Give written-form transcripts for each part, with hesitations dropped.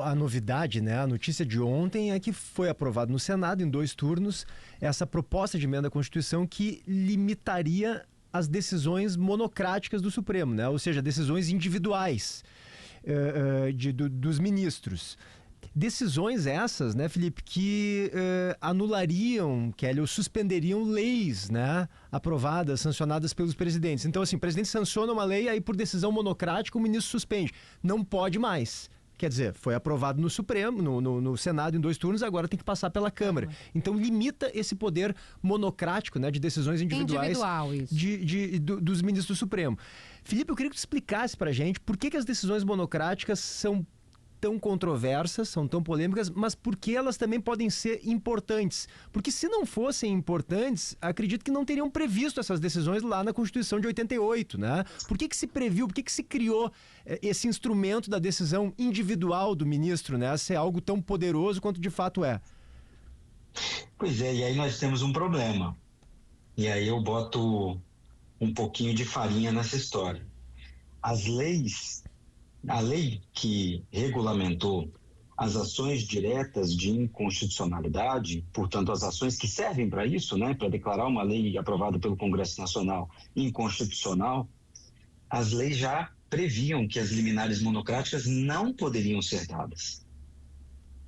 A novidade, né, a notícia de ontem é que foi aprovado no Senado, em 2 turnos, essa proposta de emenda à Constituição que limitaria as decisões monocráticas do Supremo, né? Ou seja, decisões individuais dos ministros. Decisões essas, né, Felipe, que anulariam, Kelly, ou suspenderiam leis, né, aprovadas, sancionadas pelos presidentes. Então, assim, o presidente sanciona uma lei, aí por decisão monocrática o ministro suspende. Não pode mais. Quer dizer, foi aprovado no Supremo, no Senado em 2 turnos, agora tem que passar pela Câmara. Então limita esse poder monocrático, né, de decisões individuais dos ministros do Supremo. Felipe, eu queria que tu explicasse pra gente por que as decisões monocráticas são tão controversas, são tão polêmicas, mas por que elas também podem ser importantes? Porque se não fossem importantes, acredito que não teriam previsto essas decisões lá na Constituição de 88, né? Por que se previu, por que se criou esse instrumento da decisão individual do ministro, né? Ser algo tão poderoso quanto de fato é? Pois é, e aí nós temos um problema. E aí eu boto um pouquinho de farinha nessa história. A lei que regulamentou as ações diretas de inconstitucionalidade, portanto, as ações que servem para isso, né, para declarar uma lei aprovada pelo Congresso Nacional inconstitucional, as leis já previam que as liminares monocráticas não poderiam ser dadas.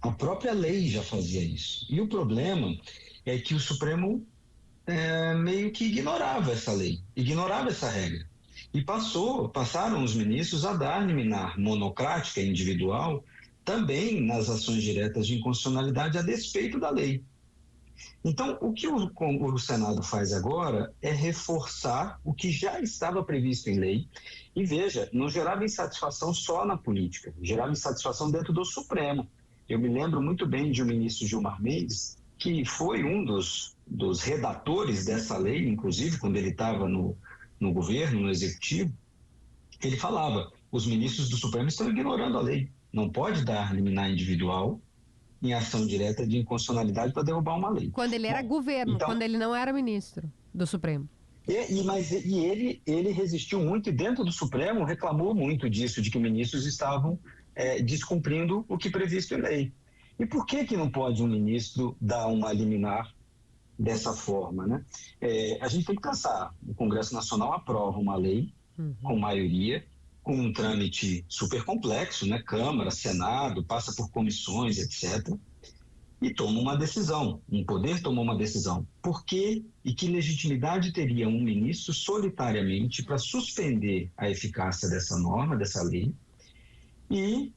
A própria lei já fazia isso. E o problema é que o Supremo meio que ignorava essa lei, ignorava essa regra. E passaram os ministros a dar liminar monocrática individual também nas ações diretas de inconstitucionalidade a despeito da lei. Então, o que o Senado faz agora é reforçar o que já estava previsto em lei e, veja, não gerava insatisfação só na política, gerava insatisfação dentro do Supremo. Eu me lembro muito bem de um ministro Gilmar Mendes, que foi um dos redatores dessa lei, inclusive quando ele estava no governo, no executivo. Ele falava, os ministros do Supremo estão ignorando a lei, não pode dar liminar individual em ação direta de inconstitucionalidade para derrubar uma lei. Quando ele era governo, então, quando ele não era ministro do Supremo. Ele resistiu muito e dentro do Supremo reclamou muito disso, de que ministros estavam descumprindo o que previsto em lei. E por que não pode um ministro dar uma liminar dessa forma, né? A gente tem que pensar, o Congresso Nacional aprova uma lei com maioria, com um trâmite super complexo, né? Câmara, Senado, passa por comissões, etc. E toma uma decisão, um poder tomou uma decisão. Por que e que legitimidade teria um ministro solitariamente para suspender a eficácia dessa norma, dessa lei, e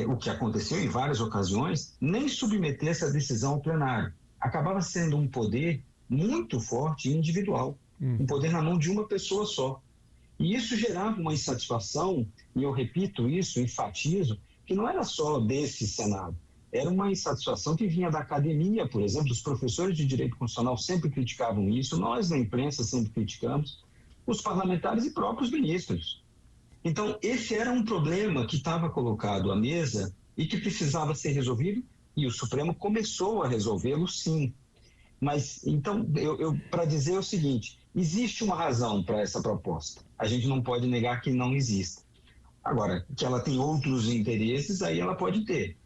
o que aconteceu em várias ocasiões, nem submeter essa decisão ao plenário? Acabava sendo um poder muito forte e individual, um poder na mão de uma pessoa só. E isso gerava uma insatisfação, e eu repito isso, enfatizo, que não era só desse Senado, era uma insatisfação que vinha da academia, por exemplo, os professores de direito constitucional sempre criticavam isso, nós na imprensa sempre criticamos, os parlamentares e próprios ministros. Então, esse era um problema que estava colocado à mesa e que precisava ser resolvido, e o Supremo começou a resolvê-lo, sim. Mas, então, para dizer o seguinte, existe uma razão para essa proposta. A gente não pode negar que não exista. Agora, que ela tem outros interesses, aí ela pode ter.